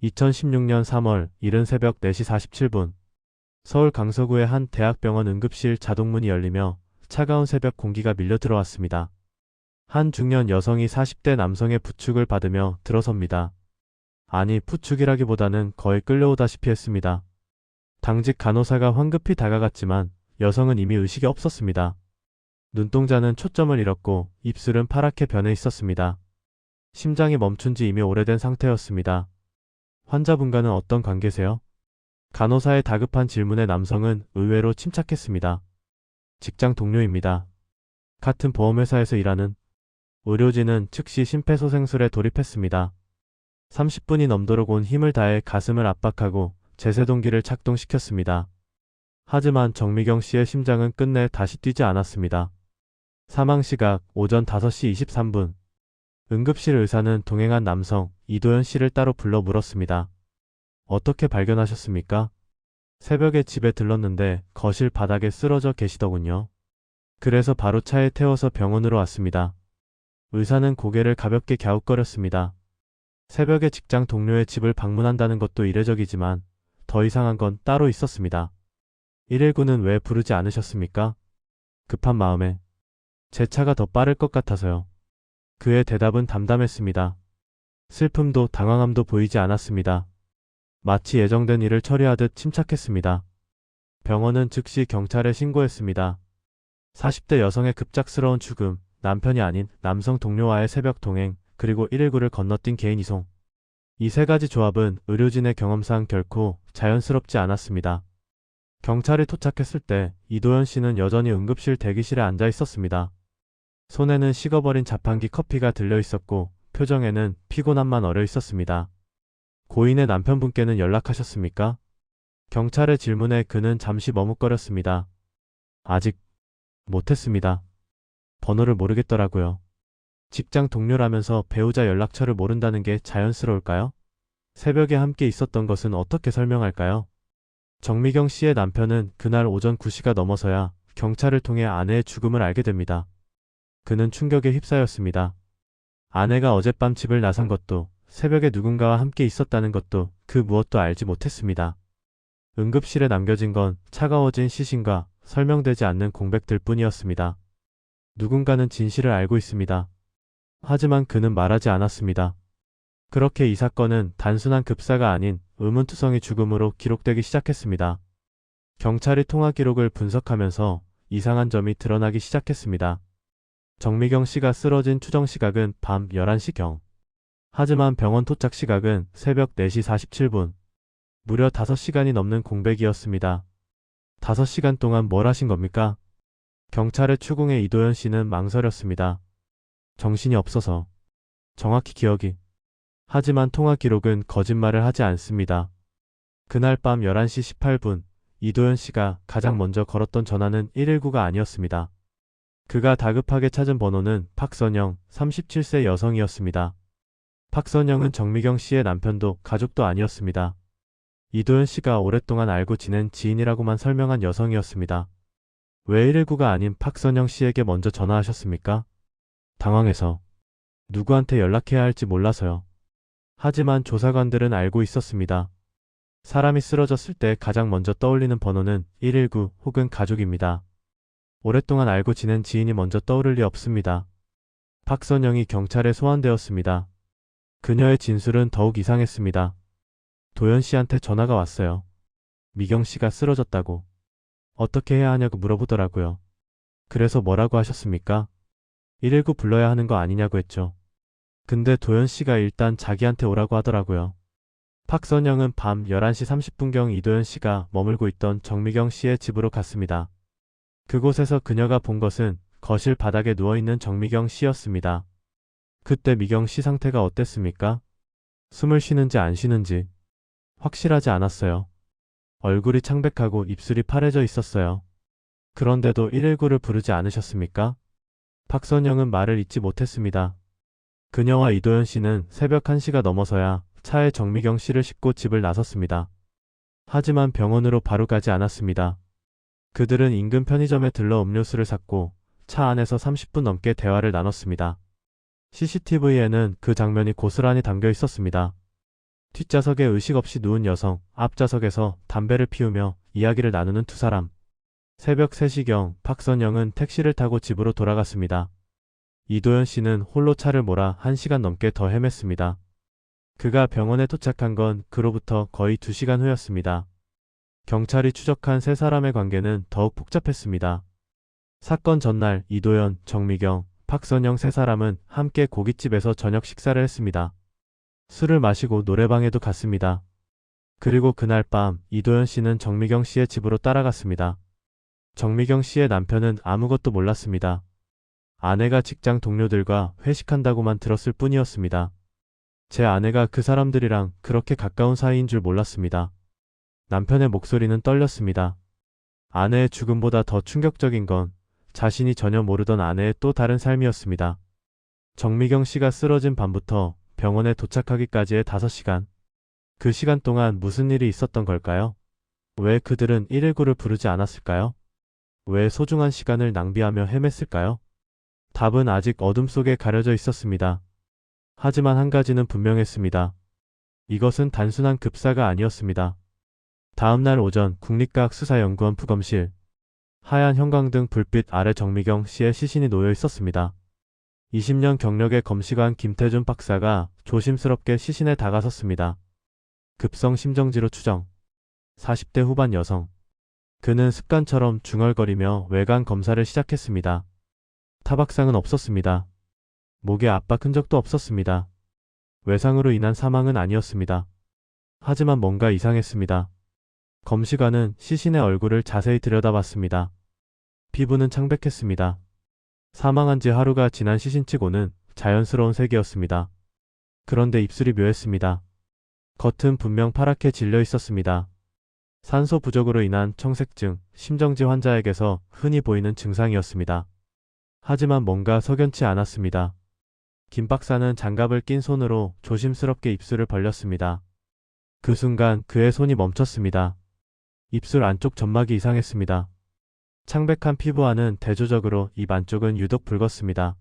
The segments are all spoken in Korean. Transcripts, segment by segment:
2016년 3월 이른 새벽 4시 47분 서울 강서구의 한 대학병원 응급실 자동문이 열리며 차가운 새벽 공기가 밀려 들어왔습니다. 한 중년 여성이 40대 남성의 부축을 받으며 들어섭니다. 아니, 부축이라기보다는 거의 끌려오다시피 했습니다. 당직 간호사가 황급히 다가갔지만 여성은 이미 의식이 없었습니다. 눈동자는 초점을 잃었고 입술은 파랗게 변해 있었습니다. 심장이 멈춘 지 이미 오래된 상태였습니다. 환자분과는 어떤 관계세요? 간호사의 다급한 질문에 남성은 의외로 침착했습니다. 직장 동료입니다. 같은 보험회사에서 일하는. 의료진은 즉시 심폐소생술에 돌입했습니다. 30분이 넘도록 온 힘을 다해 가슴을 압박하고 제세동기를 작동시켰습니다. 하지만 정미경 씨의 심장은 끝내 다시 뛰지 않았습니다. 사망 시각 오전 5시 23분. 응급실 의사는 동행한 남성 이도현 씨를 따로 불러 물었습니다. 어떻게 발견하셨습니까? 새벽에 집에 들렀는데 거실 바닥에 쓰러져 계시더군요. 그래서 바로 차에 태워서 병원으로 왔습니다. 의사는 고개를 가볍게 갸웃거렸습니다. 새벽에 직장 동료의 집을 방문한다는 것도 이례적이지만 더 이상한 건 따로 있었습니다. 119는 왜 부르지 않으셨습니까? 급한 마음에. 제 차가 더 빠를 것 같아서요. 그의 대답은 담담했습니다. 슬픔도 당황함도 보이지 않았습니다. 마치 예정된 일을 처리하듯 침착했습니다. 병원은 즉시 경찰에 신고했습니다. 40대 여성의 급작스러운 죽음, 남편이 아닌 남성 동료와의 새벽 동행, 그리고 119를 건너뛴 개인 이송. 이 세 가지 조합은 의료진의 경험상 결코 자연스럽지 않았습니다. 경찰이 도착했을 때 이도현 씨는 여전히 응급실 대기실에 앉아 있었습니다. 손에는 식어버린 자판기 커피가 들려 있었고 표정에는 피곤함만 어려 있었습니다. 고인의 남편분께는 연락하셨습니까? 경찰의 질문에 그는 잠시 머뭇거렸습니다. 아직 못했습니다. 번호를 모르겠더라고요. 직장 동료라면서 배우자 연락처를 모른다는 게 자연스러울까요? 새벽에 함께 있었던 것은 어떻게 설명할까요? 정미경 씨의 남편은 그날 오전 9시가 넘어서야 경찰을 통해 아내의 죽음을 알게 됩니다. 그는 충격에 휩싸였습니다. 아내가 어젯밤 집을 나선 것도, 새벽에 누군가와 함께 있었다는 것도 그 무엇도 알지 못했습니다. 응급실에 남겨진 건 차가워진 시신과 설명되지 않는 공백들 뿐이었습니다. 누군가는 진실을 알고 있습니다. 하지만 그는 말하지 않았습니다. 그렇게 이 사건은 단순한 급사가 아닌 의문투성이 죽음으로 기록되기 시작했습니다. 경찰이 통화 기록을 분석하면서 이상한 점이 드러나기 시작했습니다. 정미경 씨가 쓰러진 추정 시각은 밤 11시경. 하지만 병원 도착 시각은 새벽 4시 47분. 무려 5시간이 넘는 공백이었습니다. 5시간 동안 뭘 하신 겁니까? 경찰의 추궁에 이도현 씨는 망설였습니다. 정신이 없어서. 정확히 기억이. 하지만 통화 기록은 거짓말을 하지 않습니다. 그날 밤 11시 18분, 이도현 씨가 가장 먼저 걸었던 전화는 119가 아니었습니다. 그가 다급하게 찾은 번호는 박선영, 37세 여성이었습니다. 박선영은 정미경 씨의 남편도 가족도 아니었습니다. 이도현 씨가 오랫동안 알고 지낸 지인이라고만 설명한 여성이었습니다. 왜 119가 아닌 박선영 씨에게 먼저 전화하셨습니까? 당황해서. 누구한테 연락해야 할지 몰라서요. 하지만 조사관들은 알고 있었습니다. 사람이 쓰러졌을 때 가장 먼저 떠올리는 번호는 119 혹은 가족입니다. 오랫동안 알고 지낸 지인이 먼저 떠오를 리 없습니다. 박선영이 경찰에 소환되었습니다. 그녀의 진술은 더욱 이상했습니다. 도현 씨한테 전화가 왔어요. 미경 씨가 쓰러졌다고. 어떻게 해야 하냐고 물어보더라고요. 그래서 뭐라고 하셨습니까? 119 불러야 하는 거 아니냐고 했죠. 근데 도현 씨가 일단 자기한테 오라고 하더라고요. 박선영은 밤 11시 30분경 이도현 씨가 머물고 있던 정미경 씨의 집으로 갔습니다. 그곳에서 그녀가 본 것은 거실 바닥에 누워있는 정미경 씨였습니다. 그때 미경 씨 상태가 어땠습니까? 숨을 쉬는지 안 쉬는지 확실하지 않았어요. 얼굴이 창백하고 입술이 파래져 있었어요. 그런데도 119를 부르지 않으셨습니까? 박선영은 말을 잇지 못했습니다. 그녀와 이도현 씨는 새벽 1시가 넘어서야 차에 정미경 씨를 싣고 집을 나섰습니다. 하지만 병원으로 바로 가지 않았습니다. 그들은 인근 편의점에 들러 음료수를 샀고 차 안에서 30분 넘게 대화를 나눴습니다. CCTV에는 그 장면이 고스란히 담겨 있었습니다. 뒷좌석에 의식 없이 누운 여성, 앞좌석에서 담배를 피우며 이야기를 나누는 두 사람. 새벽 3시경 박선영은 택시를 타고 집으로 돌아갔습니다. 이도현 씨는 홀로 차를 몰아 1시간 넘게 더 헤맸습니다. 그가 병원에 도착한 건 그로부터 거의 2시간 후였습니다. 경찰이 추적한 세 사람의 관계는 더욱 복잡했습니다. 사건 전날 이도현, 정미경, 박선영 세 사람은 함께 고깃집에서 저녁 식사를 했습니다. 술을 마시고 노래방에도 갔습니다. 그리고 그날 밤 이도현 씨는 정미경 씨의 집으로 따라갔습니다. 정미경 씨의 남편은 아무것도 몰랐습니다. 아내가 직장 동료들과 회식한다고만 들었을 뿐이었습니다. 제 아내가 그 사람들이랑 그렇게 가까운 사이인 줄 몰랐습니다. 남편의 목소리는 떨렸습니다. 아내의 죽음보다 더 충격적인 건 자신이 전혀 모르던 아내의 또 다른 삶이었습니다. 정미경 씨가 쓰러진 밤부터 병원에 도착하기까지의 5시간. 그 시간 동안 무슨 일이 있었던 걸까요? 왜 그들은 119를 부르지 않았을까요? 왜 소중한 시간을 낭비하며 헤맸을까요? 답은 아직 어둠 속에 가려져 있었습니다. 하지만 한 가지는 분명했습니다. 이것은 단순한 급사가 아니었습니다. 다음날 오전 국립과학수사연구원 부검실. 하얀 형광등 불빛 아래 정미경 씨의 시신이 놓여 있었습니다. 20년 경력의 검시관 김태준 박사가 조심스럽게 시신에 다가섰습니다. 급성 심정지로 추정. 40대 후반 여성. 그는 습관처럼 중얼거리며 외관 검사를 시작했습니다. 타박상은 없었습니다. 목에 압박 흔적도 없었습니다. 외상으로 인한 사망은 아니었습니다. 하지만 뭔가 이상했습니다. 검시관은 시신의 얼굴을 자세히 들여다봤습니다. 피부는 창백했습니다. 사망한 지 하루가 지난 시신치고는 자연스러운 색이었습니다. 그런데 입술이 묘했습니다. 겉은 분명 파랗게 질려 있었습니다. 산소 부족으로 인한 청색증, 심정지 환자에게서 흔히 보이는 증상이었습니다. 하지만 뭔가 석연치 않았습니다. 김 박사는 장갑을 낀 손으로 조심스럽게 입술을 벌렸습니다. 그 순간 그의 손이 멈췄습니다. 입술 안쪽 점막이 이상했습니다. 창백한 피부 안은 대조적으로 입 안쪽은 유독 붉었습니다.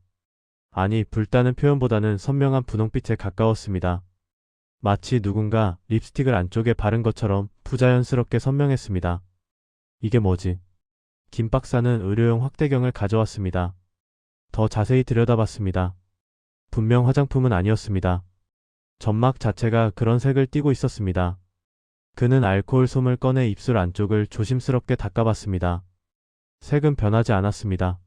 아니, 붉다는 표현보다는 선명한 분홍빛에 가까웠습니다. 마치 누군가 립스틱을 안쪽에 바른 것처럼 부자연스럽게 선명했습니다. 이게 뭐지? 김 박사는 의료용 확대경을 가져왔습니다. 더 자세히 들여다봤습니다. 분명 화장품은 아니었습니다. 점막 자체가 그런 색을 띠고 있었습니다. 그는 알코올 솜을 꺼내 입술 안쪽을 조심스럽게 닦아봤습니다. 색은 변하지 않았습니다.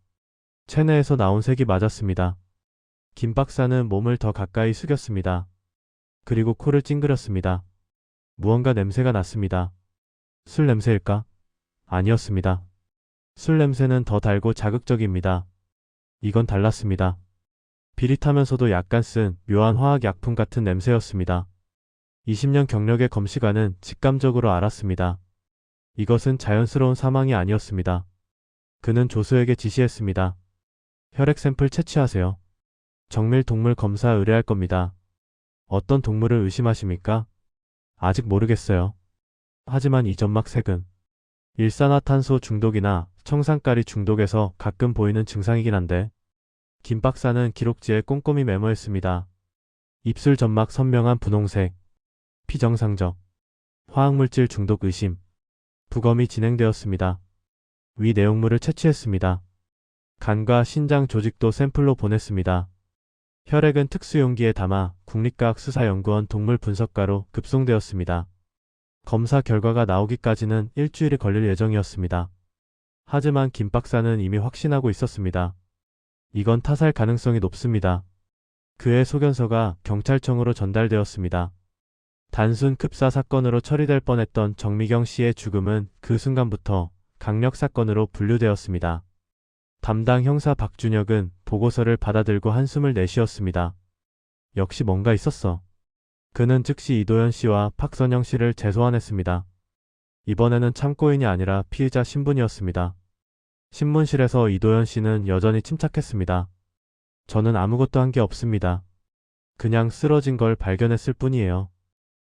체내에서 나온 색이 맞았습니다. 김 박사는 몸을 더 가까이 숙였습니다. 그리고 코를 찡그렸습니다. 무언가 냄새가 났습니다. 술 냄새일까? 아니었습니다. 술 냄새는 더 달고 자극적입니다. 이건 달랐습니다. 비릿하면서도 약간 쓴 묘한 화학약품 같은 냄새였습니다. 20년 경력의 검시관은 직감적으로 알았습니다. 이것은 자연스러운 사망이 아니었습니다. 그는 조수에게 지시했습니다. 혈액 샘플 채취하세요. 정밀 동물 검사 의뢰할 겁니다. 어떤 동물을 의심하십니까? 아직 모르겠어요. 하지만 이 점막 색은 일산화탄소 중독이나 청산가리 중독에서 가끔 보이는 증상이긴 한데. 김 박사는 기록지에 꼼꼼히 메모했습니다. 입술 점막 선명한 분홍색. 피정상적. 화학물질 중독 의심. 부검이 진행되었습니다. 위 내용물을 채취했습니다. 간과 신장 조직도 샘플로 보냈습니다. 혈액은 특수용기에 담아 국립과학수사연구원 동물분석가로 급송되었습니다. 검사 결과가 나오기까지는 일주일이 걸릴 예정이었습니다. 하지만 김 박사는 이미 확신하고 있었습니다. 이건 타살 가능성이 높습니다. 그의 소견서가 경찰청으로 전달되었습니다. 단순 급사 사건으로 처리될 뻔했던 정미경 씨의 죽음은 그 순간부터 강력 사건으로 분류되었습니다. 담당 형사 박준혁은 보고서를 받아들고 한숨을 내쉬었습니다. 역시 뭔가 있었어. 그는 즉시 이도현 씨와 박선영 씨를 재소환했습니다. 이번에는 참고인이 아니라 피의자 신분이었습니다. 신문실에서 이도현 씨는 여전히 침착했습니다. 저는 아무것도 한 게 없습니다. 그냥 쓰러진 걸 발견했을 뿐이에요.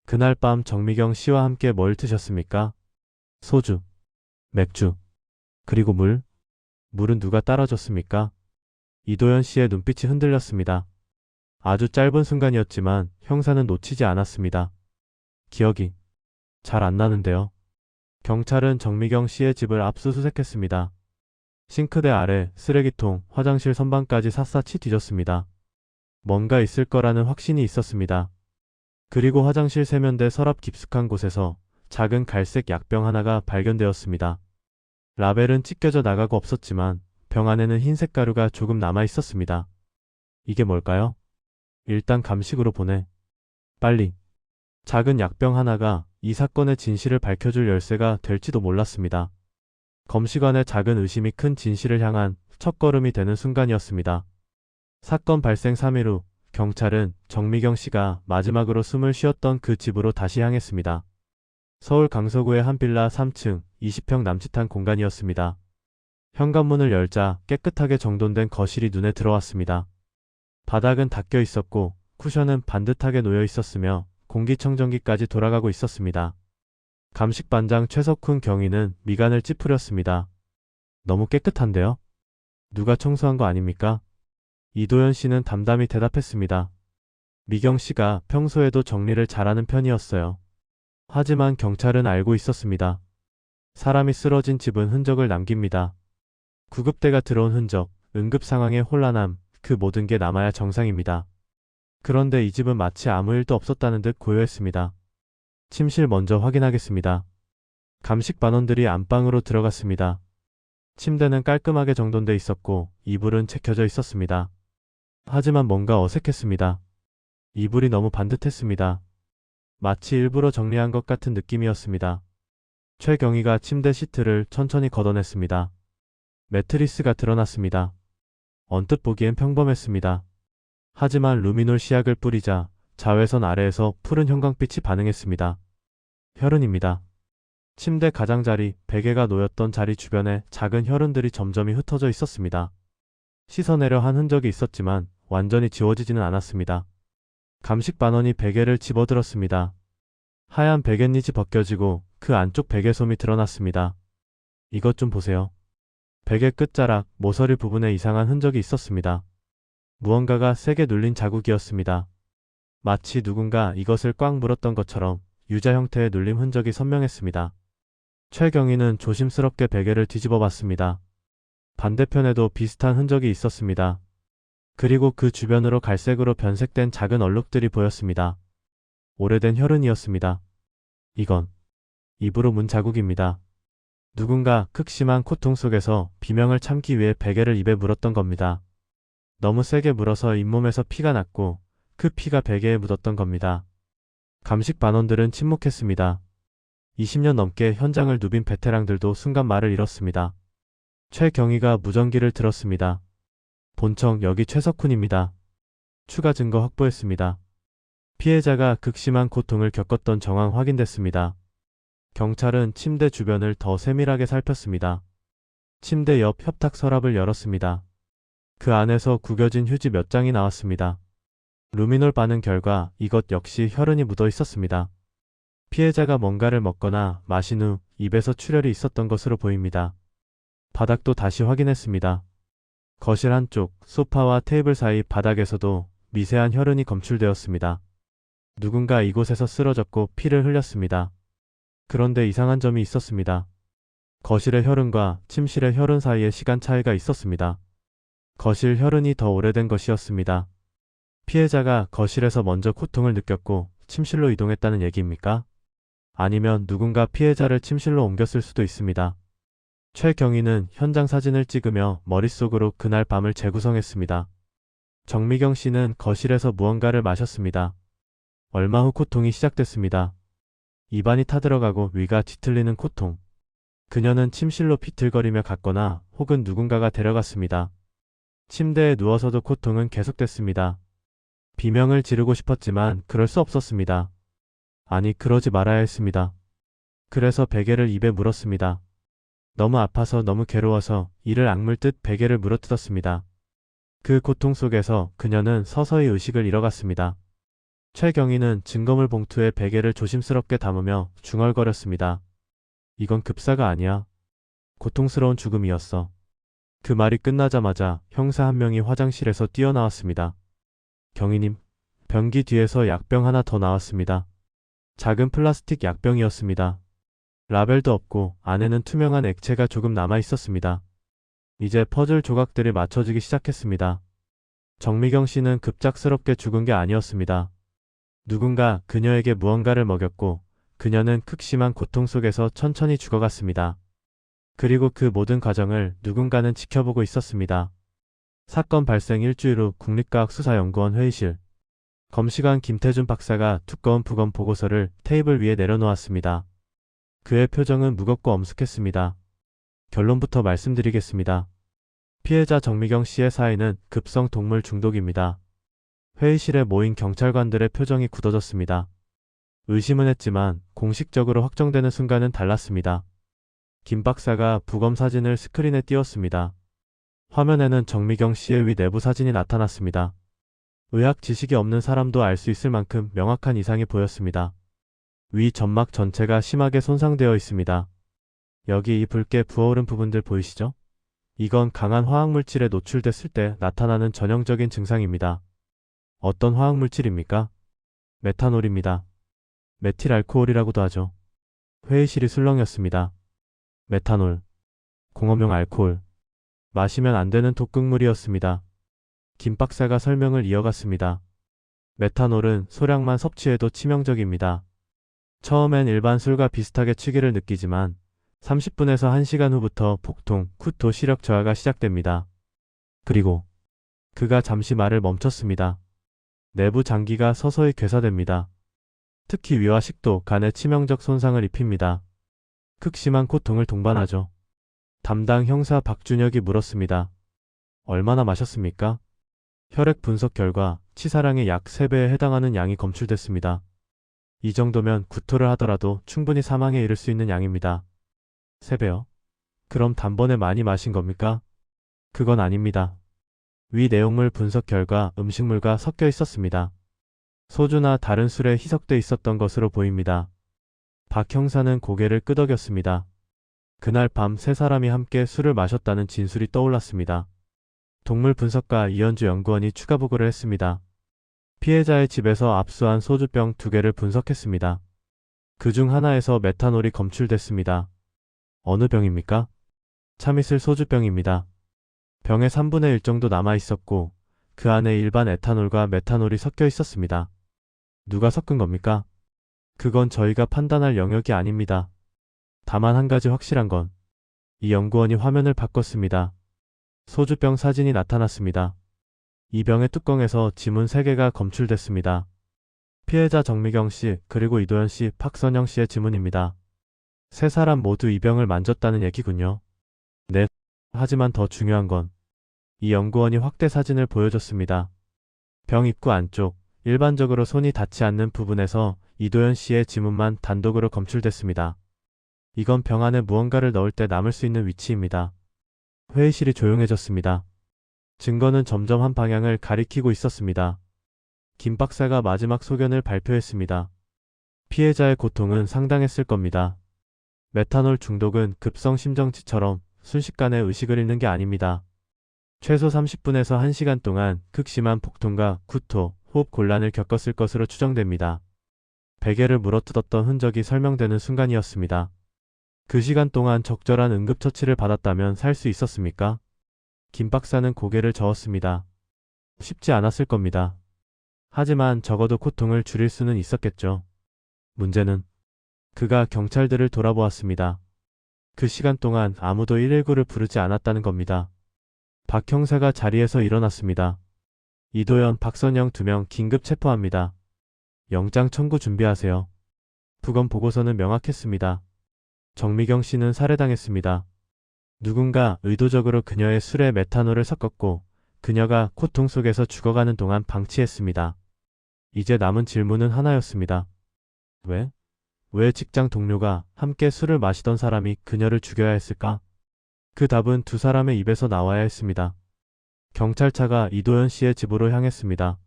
그날 밤 정미경 씨와 함께 뭘 드셨습니까? 소주, 맥주, 그리고 물? 물은 누가 따라줬습니까? 이도현 씨의 눈빛이 흔들렸습니다. 아주 짧은 순간이었지만 형사는 놓치지 않았습니다. 기억이 잘 안 나는데요. 경찰은 정미경 씨의 집을 압수수색했습니다. 싱크대 아래, 쓰레기통, 화장실 선반까지 샅샅이 뒤졌습니다. 뭔가 있을 거라는 확신이 있었습니다. 그리고 화장실 세면대 서랍 깊숙한 곳에서 작은 갈색 약병 하나가 발견되었습니다. 라벨은 찢겨져 나가고 없었지만 병 안에는 흰색 가루가 조금 남아 있었습니다. 이게 뭘까요? 일단 감식으로 보내. 빨리. 작은 약병 하나가 이 사건의 진실을 밝혀줄 열쇠가 될지도 몰랐습니다. 검시관의 작은 의심이 큰 진실을 향한 첫걸음이 되는 순간이었습니다. 사건 발생 3일 후 경찰은 정미경 씨가 마지막으로 숨을 쉬었던 그 집으로 다시 향했습니다. 서울 강서구의 한 빌라 3층 20평 남짓한 공간이었습니다. 현관문을 열자 깨끗하게 정돈된 거실이 눈에 들어왔습니다. 바닥은 닦여 있었고 쿠션은 반듯하게 놓여 있었으며 공기청정기까지 돌아가고 있었습니다. 감식반장 최석훈 경위는 미간을 찌푸렸습니다. 너무 깨끗한데요? 누가 청소한 거 아닙니까? 이도현 씨는 담담히 대답했습니다. 미경 씨가 평소에도 정리를 잘하는 편이었어요. 하지만 경찰은 알고 있었습니다. 사람이 쓰러진 집은 흔적을 남깁니다. 구급대가 들어온 흔적, 응급 상황의 혼란함, 그 모든 게 남아야 정상입니다. 그런데 이 집은 마치 아무 일도 없었다는 듯 고요했습니다. 침실 먼저 확인하겠습니다. 감식 반원들이 안방으로 들어갔습니다. 침대는 깔끔하게 정돈돼 있었고 이불은 che켜져 있었습니다. 하지만 뭔가 어색했습니다. 이불이 너무 반듯했습니다. 마치 일부러 정리한 것 같은 느낌이었습니다. 최경희가 침대 시트를 천천히 걷어냈습니다. 매트리스가 드러났습니다. 언뜻 보기엔 평범했습니다. 하지만 루미놀 시약을 뿌리자 자외선 아래에서 푸른 형광빛이 반응했습니다. 혈흔입니다. 침대 가장자리, 베개가 놓였던 자리 주변에 작은 혈흔들이 점점이 흩어져 있었습니다. 씻어내려 한 흔적이 있었지만 완전히 지워지지는 않았습니다. 감식 반원이 베개를 집어들었습니다. 하얀 베갯잎이 벗겨지고 그 안쪽 베개솜이 드러났습니다. 이것 좀 보세요. 베개 끝자락, 모서리 부분에 이상한 흔적이 있었습니다. 무언가가 세게 눌린 자국이었습니다. 마치 누군가 이것을 꽉 물었던 것처럼 유자 형태의 눌림 흔적이 선명했습니다. 최경희는 조심스럽게 베개를 뒤집어 봤습니다. 반대편에도 비슷한 흔적이 있었습니다. 그리고 그 주변으로 갈색으로 변색된 작은 얼룩들이 보였습니다. 오래된 혈흔이었습니다. 이건 입으로 문 자국입니다. 누군가 극심한 고통 속에서 비명을 참기 위해 베개를 입에 물었던 겁니다. 너무 세게 물어서 잇몸에서 피가 났고 그 피가 베개에 묻었던 겁니다. 감식 반원들은 침묵했습니다. 20년 넘게 현장을 누빈 베테랑들도 순간 말을 잃었습니다. 최경희가 무전기를 들었습니다. 본청 여기 최석훈입니다. 추가 증거 확보했습니다. 피해자가 극심한 고통을 겪었던 정황 확인됐습니다. 경찰은 침대 주변을 더 세밀하게 살폈습니다. 침대 옆 협탁 서랍을 열었습니다. 그 안에서 구겨진 휴지 몇 장이 나왔습니다. 루미놀 반응 결과 이것 역시 혈흔이 묻어 있었습니다. 피해자가 뭔가를 먹거나 마신 후 입에서 출혈이 있었던 것으로 보입니다. 바닥도 다시 확인했습니다. 거실 한쪽, 소파와 테이블 사이 바닥에서도 미세한 혈흔이 검출되었습니다. 누군가 이곳에서 쓰러졌고 피를 흘렸습니다. 그런데 이상한 점이 있었습니다. 거실의 혈흔과 침실의 혈흔 사이에 시간 차이가 있었습니다. 거실 혈흔이 더 오래된 것이었습니다. 피해자가 거실에서 먼저 고통을 느꼈고 침실로 이동했다는 얘기입니까? 아니면 누군가 피해자를 침실로 옮겼을 수도 있습니다. 최경희는 현장 사진을 찍으며 머릿속으로 그날 밤을 재구성했습니다. 정미경 씨는 거실에서 무언가를 마셨습니다. 얼마 후 고통이 시작됐습니다. 입안이 타들어가고 위가 뒤틀리는 고통. 그녀는 침실로 비틀거리며 갔거나 혹은 누군가가 데려갔습니다. 침대에 누워서도 고통은 계속됐습니다. 비명을 지르고 싶었지만 그럴 수 없었습니다. 아니, 그러지 말아야 했습니다. 그래서 베개를 입에 물었습니다. 너무 아파서 너무 괴로워서 이를 악물듯 베개를 물어뜯었습니다. 그 고통 속에서 그녀는 서서히 의식을 잃어갔습니다. 최경희는 증거물 봉투에 베개를 조심스럽게 담으며 중얼거렸습니다. 이건 급사가 아니야. 고통스러운 죽음이었어. 그 말이 끝나자마자 형사 한 명이 화장실에서 뛰어나왔습니다. 경희님, 변기 뒤에서 약병 하나 더 나왔습니다. 작은 플라스틱 약병이었습니다. 라벨도 없고 안에는 투명한 액체가 조금 남아 있었습니다. 이제 퍼즐 조각들이 맞춰지기 시작했습니다. 정미경 씨는 급작스럽게 죽은 게 아니었습니다. 누군가 그녀에게 무언가를 먹였고 그녀는 극심한 고통 속에서 천천히 죽어갔습니다. 그리고 그 모든 과정을 누군가는 지켜보고 있었습니다. 사건 발생 일주일 후 국립과학수사연구원 회의실. 검시관 김태준 박사가 두꺼운 부검 보고서를 테이블 위에 내려놓았습니다. 그의 표정은 무겁고 엄숙했습니다. 결론부터 말씀드리겠습니다. 피해자 정미경 씨의 사인은 급성 동물 중독입니다. 회의실에 모인 경찰관들의 표정이 굳어졌습니다. 의심은 했지만 공식적으로 확정되는 순간은 달랐습니다. 김 박사가 부검 사진을 스크린에 띄웠습니다. 화면에는 정미경 씨의 위 내부 사진이 나타났습니다. 의학 지식이 없는 사람도 알 수 있을 만큼 명확한 이상이 보였습니다. 위 점막 전체가 심하게 손상되어 있습니다. 여기 이 붉게 부어오른 부분들 보이시죠? 이건 강한 화학물질에 노출됐을 때 나타나는 전형적인 증상입니다. 어떤 화학물질입니까? 메탄올입니다. 메틸알코올이라고도 하죠. 회의실이 술렁였습니다. 메탄올. 공업용 알코올. 마시면 안 되는 독극물이었습니다. 김 박사가 설명을 이어갔습니다. 메탄올은 소량만 섭취해도 치명적입니다. 처음엔 일반 술과 비슷하게 취기를 느끼지만 30분에서 1시간 후부터 복통, 구토, 시력 저하가 시작됩니다. 그리고 그가 잠시 말을 멈췄습니다. 내부 장기가 서서히 괴사됩니다. 특히 위와 식도, 간에 치명적 손상을 입힙니다. 극심한 고통을 동반하죠. 담당 형사 박준혁이 물었습니다. 얼마나 마셨습니까? 혈액 분석 결과 치사량의 약 3배에 해당하는 양이 검출됐습니다. 이 정도면 구토를 하더라도 충분히 사망에 이를 수 있는 양입니다. 3배요? 그럼 단번에 많이 마신 겁니까? 그건 아닙니다. 위 내용물 분석 결과 음식물과 섞여 있었습니다. 소주나 다른 술에 희석돼 있었던 것으로 보입니다. 박 형사는 고개를 끄덕였습니다. 그날 밤 3사람이 함께 술을 마셨다는 진술이 떠올랐습니다. 동물 분석가 이현주 연구원이 추가 보고를 했습니다. 피해자의 집에서 압수한 소주병 2개를 분석했습니다. 그중 하나에서 메탄올이 검출됐습니다. 어느 병입니까? 참이슬 소주병입니다. 병의 3분의 1 정도 남아 있었고 그 안에 일반 에탄올과 메탄올이 섞여 있었습니다. 누가 섞은 겁니까? 그건 저희가 판단할 영역이 아닙니다. 다만 한 가지 확실한 건 이 연구원이 화면을 바꿨습니다. 소주병 사진이 나타났습니다. 이 병의 뚜껑에서 지문 3개가 검출됐습니다. 피해자 정미경 씨, 그리고 이도현 씨, 박선영 씨의 지문입니다. 3사람 모두 이 병을 만졌다는 얘기군요. 네. 하지만 더 중요한 건 이 연구원이 확대 사진을 보여줬습니다. 병 입구 안쪽, 일반적으로 손이 닿지 않는 부분에서 이도현 씨의 지문만 단독으로 검출됐습니다. 이건 병 안에 무언가를 넣을 때 남을 수 있는 위치입니다. 회의실이 조용해졌습니다. 증거는 점점 한 방향을 가리키고 있었습니다. 김 박사가 마지막 소견을 발표했습니다. 피해자의 고통은 상당했을 겁니다. 메탄올 중독은 급성 심정지처럼 순식간에 의식을 잃는 게 아닙니다. 최소 30분에서 1시간 동안 극심한 복통과 구토, 호흡 곤란을 겪었을 것으로 추정됩니다. 베개를 물어뜯었던 흔적이 설명되는 순간이었습니다. 그 시간 동안 적절한 응급처치를 받았다면 살 수 있었습니까? 김 박사는 고개를 저었습니다. 쉽지 않았을 겁니다. 하지만 적어도 고통을 줄일 수는 있었겠죠. 문제는 그가 경찰들을 돌아보았습니다. 그 시간 동안 아무도 119를 부르지 않았다는 겁니다. 박 형사가 자리에서 일어났습니다. 이도현, 박선영 2명 긴급 체포합니다. 영장 청구 준비하세요. 부검 보고서는 명확했습니다. 정미경 씨는 살해당했습니다. 누군가 의도적으로 그녀의 술에 메탄올을 섞었고 그녀가 고통 속에서 죽어가는 동안 방치했습니다. 이제 남은 질문은 하나였습니다. 왜 직장 동료가 함께 술을 마시던 사람이 그녀를 죽여야 했을까? 그 답은 2사람의 입에서 나와야 했습니다. 경찰차가 이도현 씨의 집으로 향했습니다.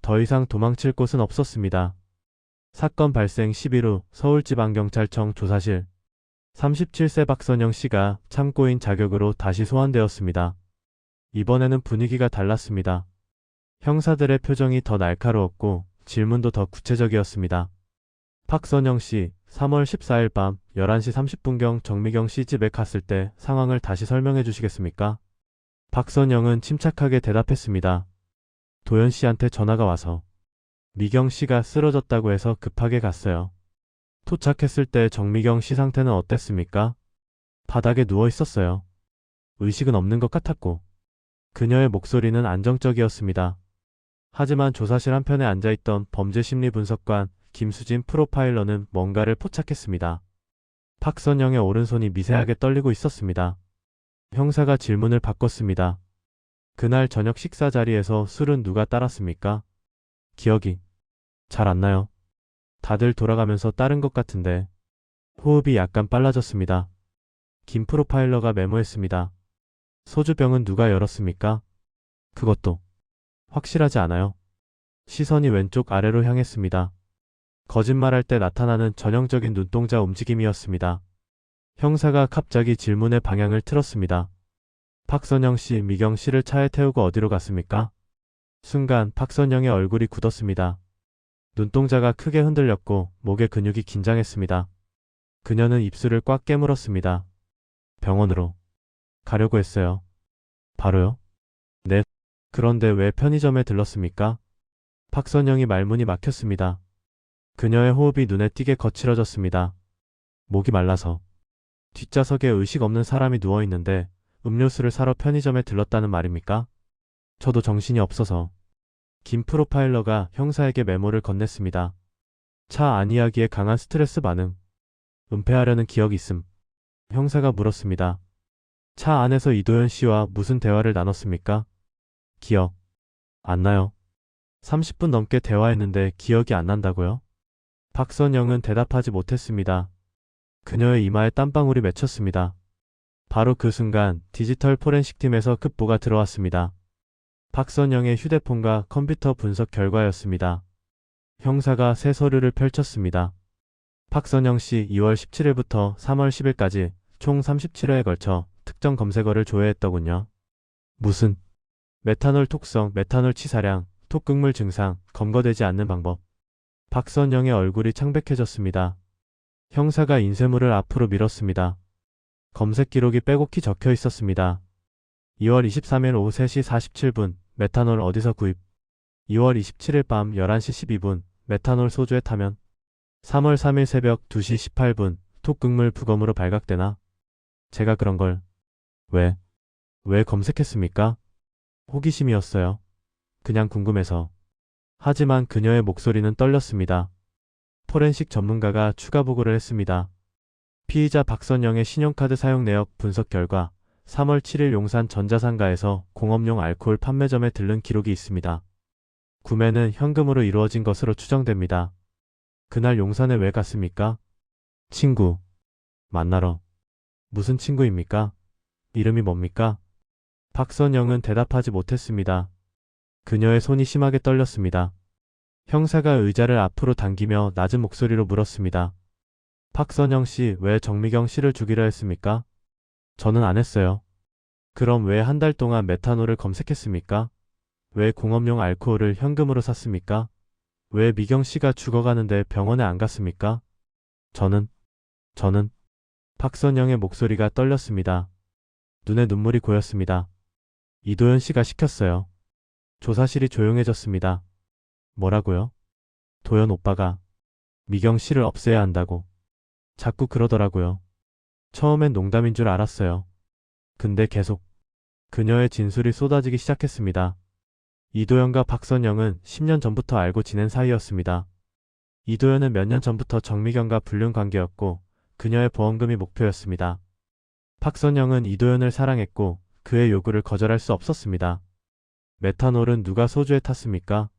더 이상 도망칠 곳은 없었습니다. 사건 발생 10일 후 서울지방경찰청 조사실. 37세 박선영 씨가 참고인 자격으로 다시 소환되었습니다. 이번에는 분위기가 달랐습니다. 형사들의 표정이 더 날카로웠고 질문도 더 구체적이었습니다. 박선영 씨, 3월 14일 밤 11시 30분경 정미경 씨 집에 갔을 때 상황을 다시 설명해 주시겠습니까? 박선영은 침착하게 대답했습니다. 도연 씨한테 전화가 와서 미경 씨가 쓰러졌다고 해서 급하게 갔어요. 도착했을 때 정미경 씨 상태는 어땠습니까? 바닥에 누워 있었어요. 의식은 없는 것 같았고 그녀의 목소리는 안정적이었습니다. 하지만 조사실 한편에 앉아있던 범죄심리분석관 김수진 프로파일러는 뭔가를 포착했습니다. 박선영의 오른손이 미세하게 떨리고 있었습니다. 형사가 질문을 바꿨습니다. 그날 저녁 식사 자리에서 술은 누가 따랐습니까? 기억이 잘 안 나요. 다들 돌아가면서 따른 것 같은데. 호흡이 약간 빨라졌습니다. 김 프로파일러가 메모했습니다. 소주병은 누가 열었습니까? 그것도 확실하지 않아요. 시선이 왼쪽 아래로 향했습니다. 거짓말할 때 나타나는 전형적인 눈동자 움직임이었습니다. 형사가 갑자기 질문의 방향을 틀었습니다. 박선영 씨, 미경 씨를 차에 태우고 어디로 갔습니까? 순간 박선영의 얼굴이 굳었습니다. 눈동자가 크게 흔들렸고 목의 근육이 긴장했습니다. 그녀는 입술을 꽉 깨물었습니다. 병원으로 가려고 했어요. 바로요? 네. 그런데 왜 편의점에 들렀습니까? 박선영이 말문이 막혔습니다. 그녀의 호흡이 눈에 띄게 거칠어졌습니다. 목이 말라서. 뒷좌석에 의식 없는 사람이 누워있는데 음료수를 사러 편의점에 들렀다는 말입니까? 저도 정신이 없어서. 김 프로파일러가 형사에게 메모를 건넸습니다. 차 안 이야기에 강한 스트레스 반응. 은폐하려는 기억이 있음. 형사가 물었습니다. 차 안에서 이도현 씨와 무슨 대화를 나눴습니까? 기억 안 나요. 30분 넘게 대화했는데 기억이 안 난다고요? 박선영은 대답하지 못했습니다. 그녀의 이마에 땀방울이 맺혔습니다. 바로 그 순간 디지털 포렌식 팀에서 급보가 들어왔습니다. 박선영의 휴대폰과 컴퓨터 분석 결과였습니다. 형사가 새 서류를 펼쳤습니다. 박선영 씨 2월 17일부터 3월 10일까지 총 37회에 걸쳐 특정 검색어를 조회했더군요. 무슨 메탄올 톡성, 메탄올 치사량, 톡극물 증상, 검거되지 않는 방법. 박선영의 얼굴이 창백해졌습니다. 형사가 인쇄물을 앞으로 밀었습니다. 검색 기록이 빼곡히 적혀 있었습니다. 2월 23일 오후 3시 47분 메탄올 어디서 구입. 2월 27일 밤 11시 12분 메탄올 소주에 타면. 3월 3일 새벽 2시 18분 톡극물 부검으로 발각되나? 제가 그런 걸 왜 검색했습니까? 호기심이었어요. 그냥 궁금해서. 하지만 그녀의 목소리는 떨렸습니다. 포렌식 전문가가 추가 보고를 했습니다. 피의자 박선영의 신용카드 사용 내역 분석 결과 3월 7일 용산 전자상가에서 공업용 알코올 판매점에 들른 기록이 있습니다. 구매는 현금으로 이루어진 것으로 추정됩니다. 그날 용산에 왜 갔습니까? 친구 만나러. 무슨 친구입니까? 이름이 뭡니까? 박선영은 대답하지 못했습니다. 그녀의 손이 심하게 떨렸습니다. 형사가 의자를 앞으로 당기며 낮은 목소리로 물었습니다. 박선영 씨, 왜 정미경 씨를 죽이려 했습니까? 저는 안 했어요. 그럼 왜 한 달 동안 메탄올을 검색했습니까? 왜 공업용 알코올을 현금으로 샀습니까? 왜 미경 씨가 죽어가는데 병원에 안 갔습니까? 저는 박선영의 목소리가 떨렸습니다. 눈에 눈물이 고였습니다. 이도현 씨가 시켰어요. 조사실이 조용해졌습니다. 뭐라고요? 도현 오빠가 미경 씨를 없애야 한다고. 자꾸 그러더라고요. 처음엔 농담인 줄 알았어요. 근데 계속 그녀의 진술이 쏟아지기 시작했습니다. 이도현과 박선영은 10년 전부터 알고 지낸 사이였습니다. 이도현은 몇 년 전부터 정미경과 불륜 관계였고 그녀의 보험금이 목표였습니다. 박선영은 이도현을 사랑했고 그의 요구를 거절할 수 없었습니다. 메탄올은 누가 소주에 탔습니까?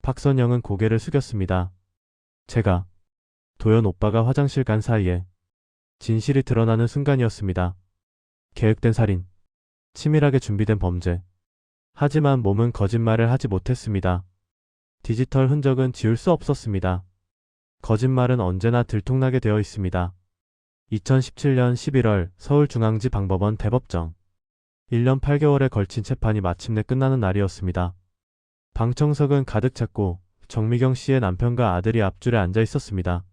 박선영은 고개를 숙였습니다. 제가. 도현 오빠가 화장실 간 사이에. 진실이 드러나는 순간이었습니다. 계획된 살인. 치밀하게 준비된 범죄. 하지만 몸은 거짓말을 하지 못했습니다. 디지털 흔적은 지울 수 없었습니다. 거짓말은 언제나 들통나게 되어 있습니다. 2017년 11월 서울중앙지방법원 대법정. 1년 8개월에 걸친 재판이 마침내 끝나는 날이었습니다. 방청석은 가득 찼고 정미경 씨의 남편과 아들이 앞줄에 앉아 있었습니다.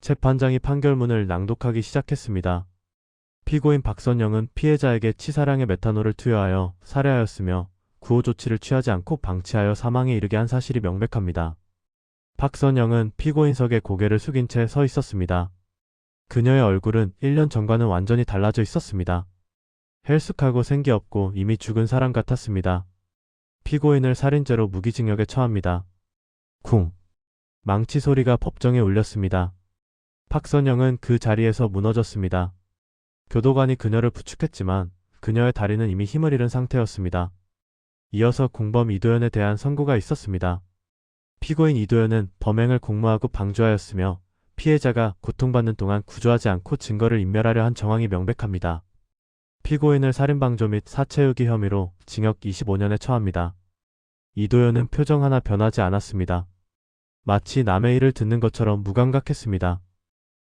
재판장이 판결문을 낭독하기 시작했습니다. 피고인 박선영은 피해자에게 치사량의 메탄올을 투여하여 살해하였으며 구호 조치를 취하지 않고 방치하여 사망에 이르게 한 사실이 명백합니다. 박선영은 피고인석에 고개를 숙인 채 서 있었습니다. 그녀의 얼굴은 1년 전과는 완전히 달라져 있었습니다. 헬쑥하고 생기 없고 이미 죽은 사람 같았습니다. 피고인을 살인죄로 무기징역에 처합니다. 쿵. 망치 소리가 법정에 울렸습니다. 박선영은 그 자리에서 무너졌습니다. 교도관이 그녀를 부축했지만 그녀의 다리는 이미 힘을 잃은 상태였습니다. 이어서 공범 이도현에 대한 선고가 있었습니다. 피고인 이도현은 범행을 공모하고 방조하였으며 피해자가 고통받는 동안 구조하지 않고 증거를 인멸하려 한 정황이 명백합니다. 피고인을 살인방조 및 사체유기 혐의로 징역 25년에 처합니다. 이도현은 표정 하나 변하지 않았습니다. 마치 남의 일을 듣는 것처럼 무감각했습니다.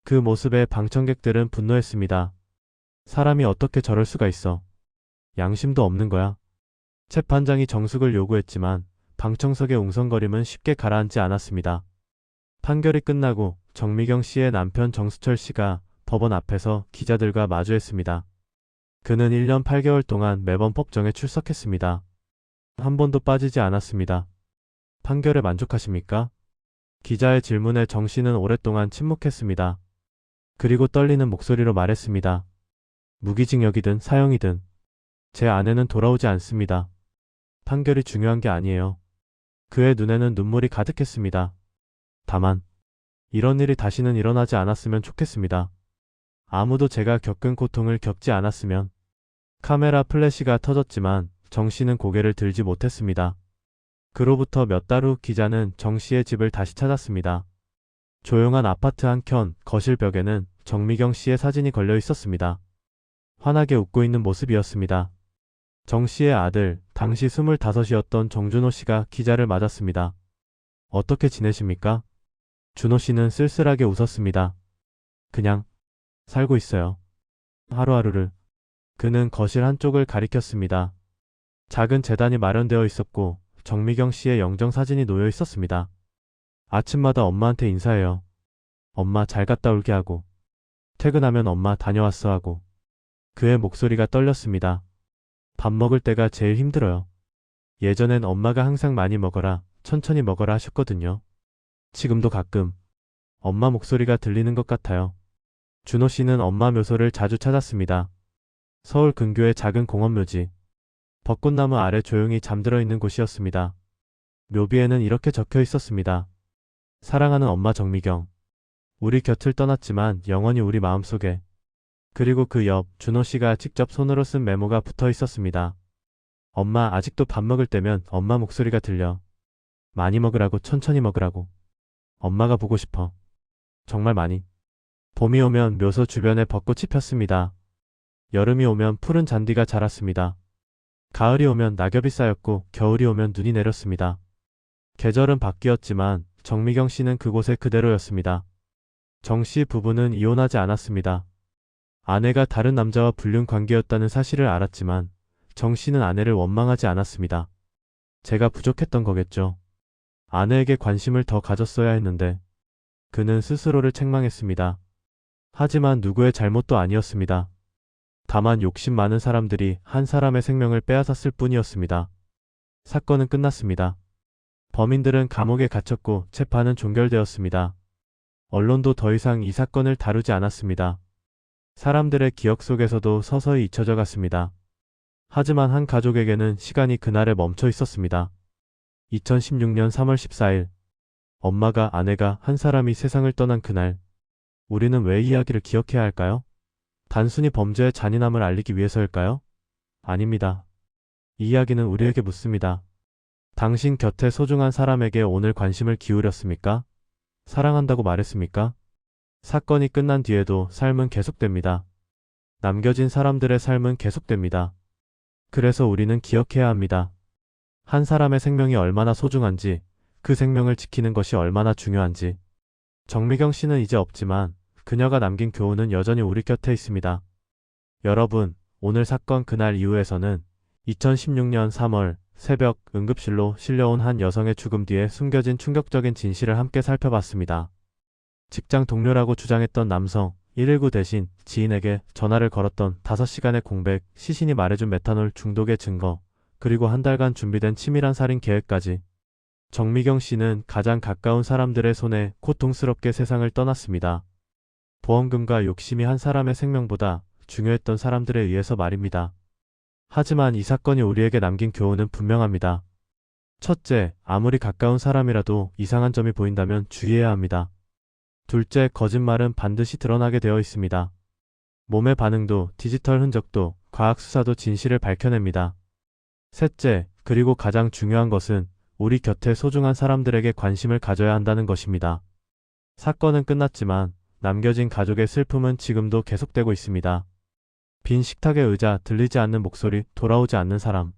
그 모습에 방청객들은 분노했습니다. 사람이 어떻게 저럴 수가 있어. 양심도 없는 거야. 재판장이 정숙을 요구했지만 방청석의 웅성거림은 쉽게 가라앉지 않았습니다. 판결이 끝나고 정미경 씨의 남편 정수철 씨가 법원 앞에서 기자들과 마주했습니다. 그는 1년 8개월 동안 매번 법정에 출석했습니다. 한 번도 빠지지 않았습니다. 판결에 만족하십니까? 기자의 질문에 정 씨는 오랫동안 침묵했습니다. 그리고 떨리는 목소리로 말했습니다. 무기징역이든 사형이든 제 아내는 돌아오지 않습니다. 판결이 중요한 게 아니에요. 그의 눈에는 눈물이 가득했습니다. 다만 이런 일이 다시는 일어나지 않았으면 좋겠습니다. 아무도 제가 겪은 고통을 겪지 않았으면. 카메라 플래시가 터졌지만 정 씨는 고개를 들지 못했습니다. 그로부터 몇 달 후 기자는 정 씨의 집을 다시 찾았습니다. 조용한 아파트 한켠 거실 벽에는 정미경 씨의 사진이 걸려 있었습니다. 환하게 웃고 있는 모습이었습니다. 정 씨의 아들, 당시 25이었던 정준호 씨가 기자를 맞았습니다. 어떻게 지내십니까? 준호 씨는 쓸쓸하게 웃었습니다. 그냥 살고 있어요. 하루하루를. 그는 거실 한쪽을 가리켰습니다. 작은 재단이 마련되어 있었고 정미경 씨의 영정사진이 놓여 있었습니다. 아침마다 엄마한테 인사해요. 엄마 잘 갔다 올게 하고 퇴근하면 엄마 다녀왔어 하고. 그의 목소리가 떨렸습니다. 밥 먹을 때가 제일 힘들어요. 예전엔 엄마가 항상 많이 먹어라, 천천히 먹어라 하셨거든요. 지금도 가끔 엄마 목소리가 들리는 것 같아요. 준호 씨는 엄마 묘소를 자주 찾았습니다. 서울 근교의 작은 공원묘지. 벚꽃나무 아래 조용히 잠들어 있는 곳이었습니다. 묘비에는 이렇게 적혀 있었습니다. 사랑하는 엄마 정미경. 우리 곁을 떠났지만 영원히 우리 마음속에. 그리고 그 옆 준호 씨가 직접 손으로 쓴 메모가 붙어 있었습니다. 엄마 아직도 밥 먹을 때면 엄마 목소리가 들려. 많이 먹으라고 천천히 먹으라고. 엄마가 보고 싶어. 정말 많이. 봄이 오면 묘소 주변에 벚꽃이 폈습니다. 여름이 오면 푸른 잔디가 자랐습니다. 가을이 오면 낙엽이 쌓였고 겨울이 오면 눈이 내렸습니다. 계절은 바뀌었지만 정미경 씨는 그곳에 그대로였습니다. 정 씨 부부는 이혼하지 않았습니다. 아내가 다른 남자와 불륜 관계였다는 사실을 알았지만 정 씨는 아내를 원망하지 않았습니다. 제가 부족했던 거겠죠. 아내에게 관심을 더 가졌어야 했는데. 그는 스스로를 책망했습니다. 하지만 누구의 잘못도 아니었습니다. 다만 욕심 많은 사람들이 한 사람의 생명을 빼앗았을 뿐이었습니다. 사건은 끝났습니다. 범인들은 감옥에 갇혔고 재판은 종결되었습니다. 언론도 더 이상 이 사건을 다루지 않았습니다. 사람들의 기억 속에서도 서서히 잊혀져 갔습니다. 하지만 한 가족에게는 시간이 그날에 멈춰 있었습니다. 2016년 3월 14일. 엄마가 아내가 한 사람이 세상을 떠난 그날. 우리는 왜 이 이야기를 기억해야 할까요? 단순히 범죄의 잔인함을 알리기 위해서일까요? 아닙니다. 이 이야기는 우리에게 묻습니다. 당신 곁에 소중한 사람에게 오늘 관심을 기울였습니까? 사랑한다고 말했습니까? 사건이 끝난 뒤에도 삶은 계속됩니다. 남겨진 사람들의 삶은 계속됩니다. 그래서 우리는 기억해야 합니다. 한 사람의 생명이 얼마나 소중한지, 그 생명을 지키는 것이 얼마나 중요한지. 정미경 씨는 이제 없지만 그녀가 남긴 교훈은 여전히 우리 곁에 있습니다. 여러분, 오늘 사건 그날 이후에서는 2016년 3월 새벽 응급실로 실려온 한 여성의 죽음 뒤에 숨겨진 충격적인 진실을 함께 살펴봤습니다. 직장 동료라고 주장했던 남성, 119 대신 지인에게 전화를 걸었던 5시간의 공백, 시신이 말해준 메탄올 중독의 증거, 그리고 한 달간 준비된 치밀한 살인 계획까지. 정미경 씨는 가장 가까운 사람들의 손에 고통스럽게 세상을 떠났습니다. 보험금과 욕심이 한 사람의 생명보다 중요했던 사람들에 의해서 말입니다. 하지만 이 사건이 우리에게 남긴 교훈은 분명합니다. 첫째, 아무리 가까운 사람이라도 이상한 점이 보인다면 주의해야 합니다. 둘째, 거짓말은 반드시 드러나게 되어 있습니다. 몸의 반응도, 디지털 흔적도, 과학 수사도 진실을 밝혀냅니다. 셋째, 그리고 가장 중요한 것은 우리 곁에 소중한 사람들에게 관심을 가져야 한다는 것입니다. 사건은 끝났지만 남겨진 가족의 슬픔은 지금도 계속되고 있습니다. 빈 식탁의 의자, 들리지 않는 목소리, 돌아오지 않는 사람.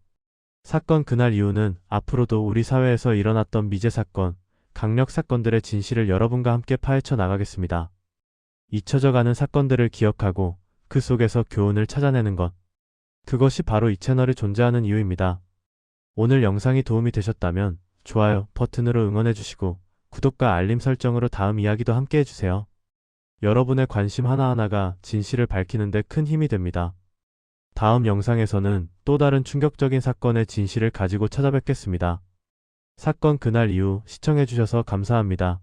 사건 그날 이후는 앞으로도 우리 사회에서 일어났던 미제 사건, 강력 사건들의 진실을 여러분과 함께 파헤쳐 나가겠습니다. 잊혀져가는 사건들을 기억하고 그 속에서 교훈을 찾아내는 것. 그것이 바로 이 채널이 존재하는 이유입니다. 오늘 영상이 도움이 되셨다면 좋아요 버튼으로 응원해주시고 구독과 알림 설정으로 다음 이야기도 함께 해주세요. 여러분의 관심 하나하나가 진실을 밝히는 데 큰 힘이 됩니다. 다음 영상에서는 또 다른 충격적인 사건의 진실을 가지고 찾아뵙겠습니다. 사건 그날 이후 시청해주셔서 감사합니다.